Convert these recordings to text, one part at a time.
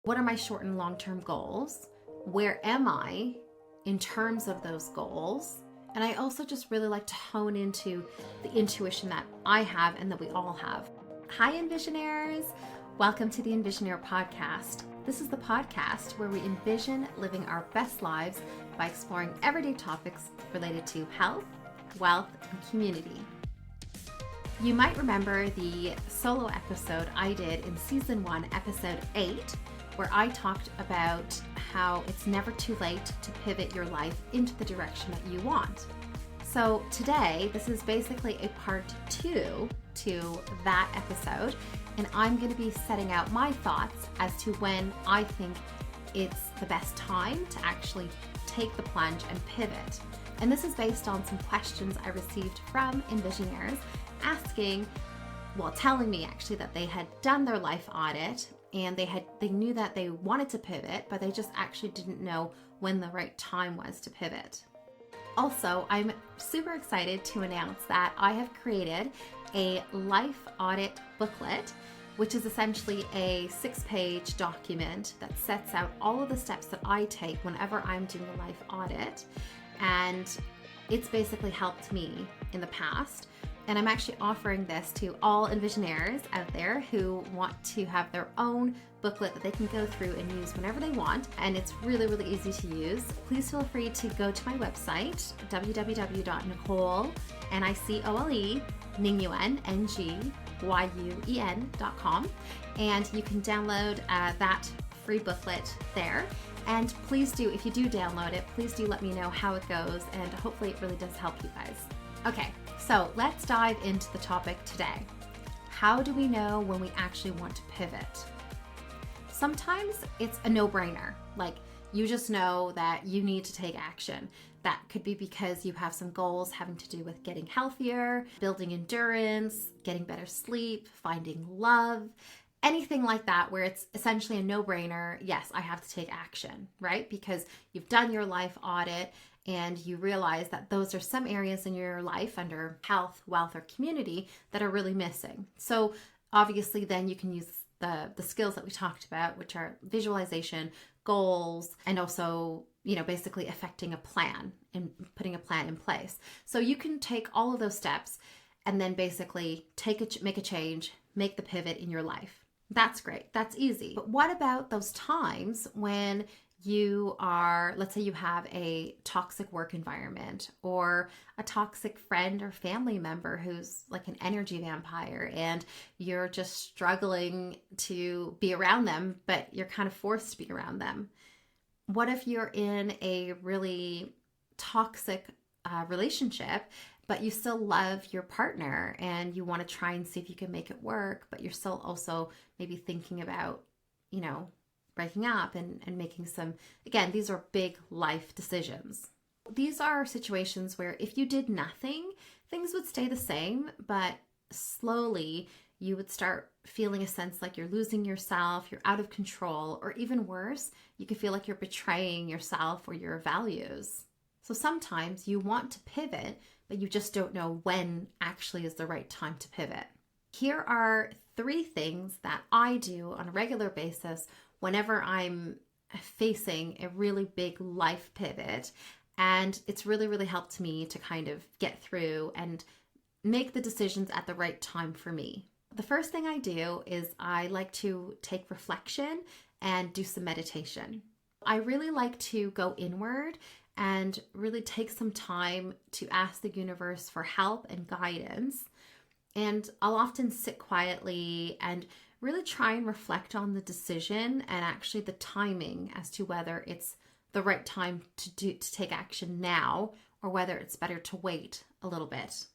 What are my short and long-term goals? Where am I in terms of those goals? And I also just really like to hone into the intuition that I have and that we all have. Hi, EnvisionAirs. Welcome to the EnvisionAir podcast. This is the podcast where we envision living our best lives by exploring everyday topics related to health, wealth, and community. You might remember the solo episode I did in season 1, episode 8, where I talked about how it's never too late to pivot your life into the direction that you want. So today, this is basically a part 2 to that episode, and I'm going to be setting out my thoughts as to when I think it's the best time to actually take the plunge and pivot. And this is based on some questions I received from EnvisionAirs telling me actually that they had done their life audit and they knew that they wanted to pivot, but they just actually didn't know when the right time was to pivot. Also, I'm super excited to announce that I have created a life audit booklet, which is essentially a 6-page document that sets out all of the steps that I take whenever I'm doing a life audit. And it's basically helped me in the past. And I'm actually offering this to all EnvisionAirs out there who want to have their own booklet that they can go through and use whenever they want. And it's really, really easy to use. Please feel free to go to my website, www.nicolengyuen.com, and you can download that free booklet there. And please do, if you do download it, please do let me know how it goes, and hopefully it really does help you guys. Okay, so let's dive into the topic today. How do we know when we actually want to pivot? Sometimes it's a no-brainer, like you just know that you need to take action. That could be because you have some goals having to do with getting healthier, building endurance, getting better sleep, finding love, anything like that, where it's essentially a no-brainer. Yes, I have to take action, right? Because you've done your life audit and you realize that those are some areas in your life under health, wealth, or community that are really missing. So obviously then you can use the skills that we talked about, which are visualization, goals, and also, basically affecting a plan and putting a plan in place. So you can take all of those steps and then basically make a change, make the pivot in your life. That's great. That's easy. But what about those times when you are, let's say you have a toxic work environment or a toxic friend or family member who's like an energy vampire and you're just struggling to be around them, but you're kind of forced to be around them? What if you're in a really toxic relationship, but you still love your partner and you want to try and see if you can make it work, but you're still also maybe thinking about, breaking up and making some, again, these are big life decisions. These are situations where if you did nothing, things would stay the same, but slowly you would start feeling a sense like you're losing yourself, you're out of control, or even worse, you could feel like you're betraying yourself or your values. So sometimes you want to pivot, but you just don't know when actually is the right time to pivot. Here are 3 things that I do on a regular basis whenever I'm facing a really big life pivot. And it's really, really helped me to kind of get through and make the decisions at the right time for me. The first thing I do is I like to take reflection and do some meditation. I really like to go inward and really take some time to ask the universe for help and guidance. And I'll often sit quietly and really try and reflect on the decision and actually the timing as to whether it's the right time to take action now or whether it's better to wait a little bit.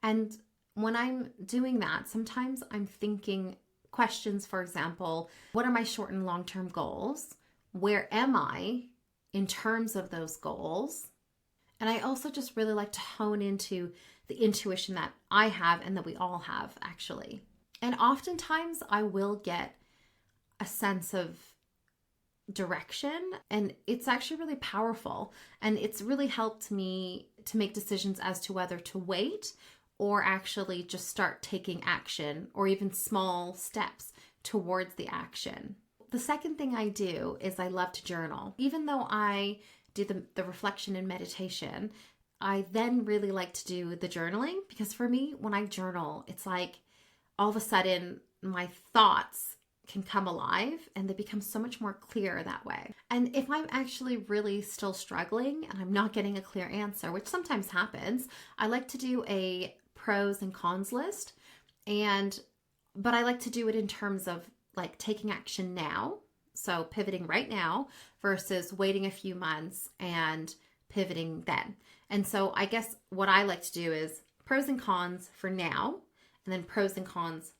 And when I'm doing that, sometimes I'm thinking questions, for example, what are my short and long-term goals? Where am I in terms of those goals? And I also just really like to hone into the intuition that I have and that we all have, actually. And oftentimes I will get a sense of direction, and it's actually really powerful. And it's really helped me to make decisions as to whether to wait or actually just start taking action or even small steps towards the action. the second thing I do is I love to journal. Even though I do the reflection and meditation, I then really like to do the journaling, because for me, when I journal, it's like all of a sudden my thoughts can come alive and they become so much more clear that way. And if I'm actually really still struggling and I'm not getting a clear answer, which sometimes happens, I like to do a pros and cons list. But I like to do it in terms of like taking action now. So pivoting right now versus waiting a few months and pivoting then. And so I guess what I like to do is pros and cons for now, and then pros and cons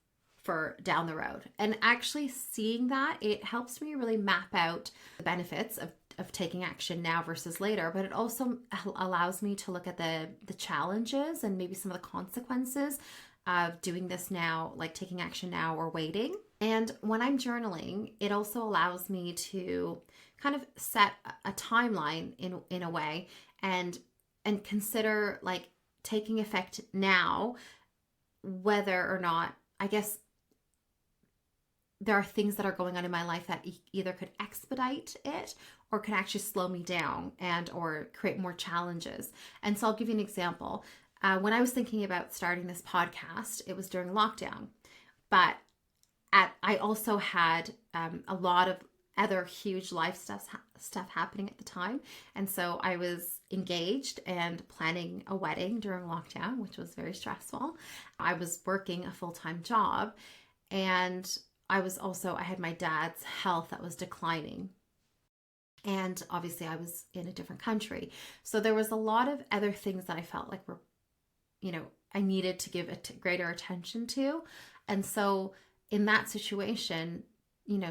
for down the road. And actually seeing that, it helps me really map out the benefits of taking action now versus later, but it also allows me to look at the challenges and maybe some of the consequences of doing this now, like taking action now or waiting. And when I'm journaling, it also allows me to kind of set a timeline in a way and consider like taking effect now, whether or not, I guess, there are things that are going on in my life that either could expedite it or could actually slow me down and or create more challenges. And so I'll give you an example. When I was thinking about starting this podcast, it was during lockdown, but I also had a lot of other huge life stuff happening at the time. And so I was engaged and planning a wedding during lockdown, which was very stressful. I was working a full-time job, and I had my dad's health that was declining. And obviously I was in a different country. So there was a lot of other things that I felt like were, I needed to give greater attention to. And so in that situation,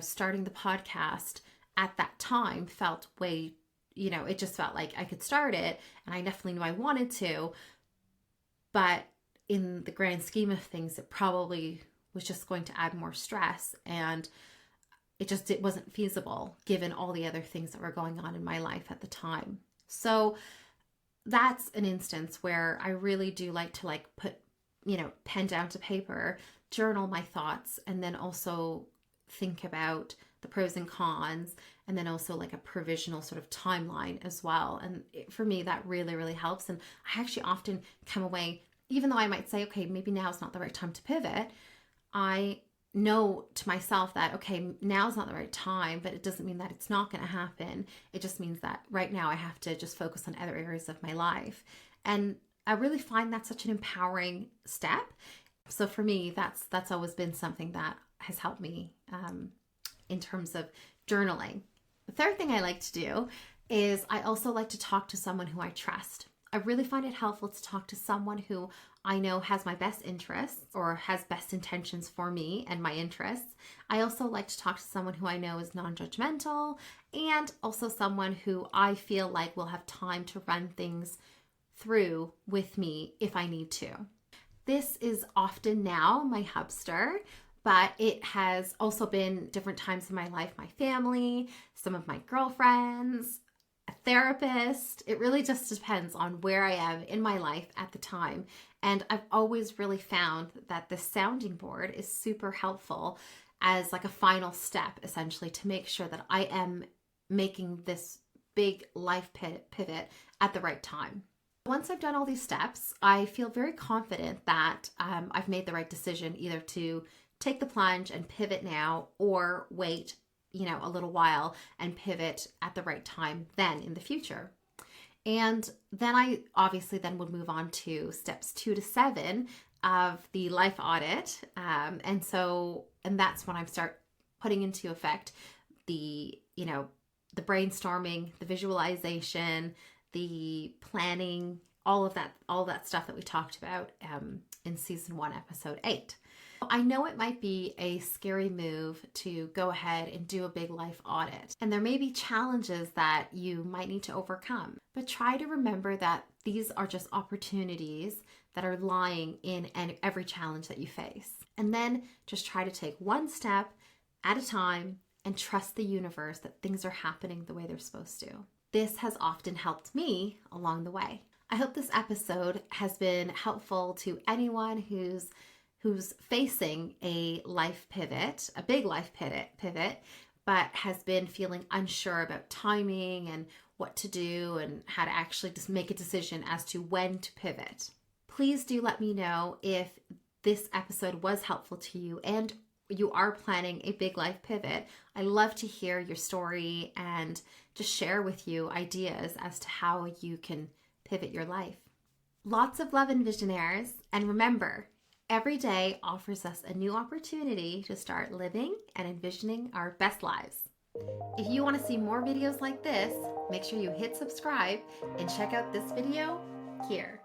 starting the podcast at that time felt way, it just felt like I could start it, and I definitely knew I wanted to. But in the grand scheme of things, it probably was just going to add more stress, and it wasn't feasible given all the other things that were going on in my life at the time. So that's an instance where I really do like to put, pen down to paper, journal my thoughts, and then also think about the pros and cons, and then also like a provisional sort of timeline as well. And for me, that really, really helps. And I actually often come away, even though I might say, okay, maybe now is not the right time to pivot, I know to myself that, okay, now's not the right time, but it doesn't mean that it's not going to happen. It just means that right now I have to just focus on other areas of my life. And I really find that such an empowering step. So for me, that's always been something that has helped me in terms of journaling. The third thing I like to do is I also like to talk to someone who I trust. I really find it helpful to talk to someone who I know has my best interests or has best intentions for me and my interests. I also like to talk to someone who I know is non-judgmental, and also someone who I feel like will have time to run things through with me if I need to. This is often now my hubster, but it has also been different times in my life, my family, some of my girlfriends, a therapist. It really just depends on where I am in my life at the time. And I've always really found that the sounding board is super helpful as like a final step, essentially, to make sure that I am making this big life pivot at the right time. Once I've done all these steps, I feel very confident that I've made the right decision, either to take the plunge and pivot now or wait, a little while and pivot at the right time then in the future. And then I obviously then would move on to steps 2 to 7 of the life audit. And that's when I start putting into effect the brainstorming, the visualization, the planning, all of that stuff that we talked about in season 1, episode 8. I know it might be a scary move to go ahead and do a big life audit, and there may be challenges that you might need to overcome, but try to remember that these are just opportunities that are lying in every challenge that you face. And then just try to take one step at a time and trust the universe that things are happening the way they're supposed to. This has often helped me along the way. I hope this episode has been helpful to anyone who's facing a life pivot, a big life pivot, but has been feeling unsure about timing and what to do and how to actually just make a decision as to when to pivot. Please do let me know if this episode was helpful to you and you are planning a big life pivot. I love to hear your story and just share with you ideas as to how you can pivot your life. Lots of love, EnvisionAirs, and remember, every day offers us a new opportunity to start living and envisioning our best lives. If you want to see more videos like this, make sure you hit subscribe and check out this video here.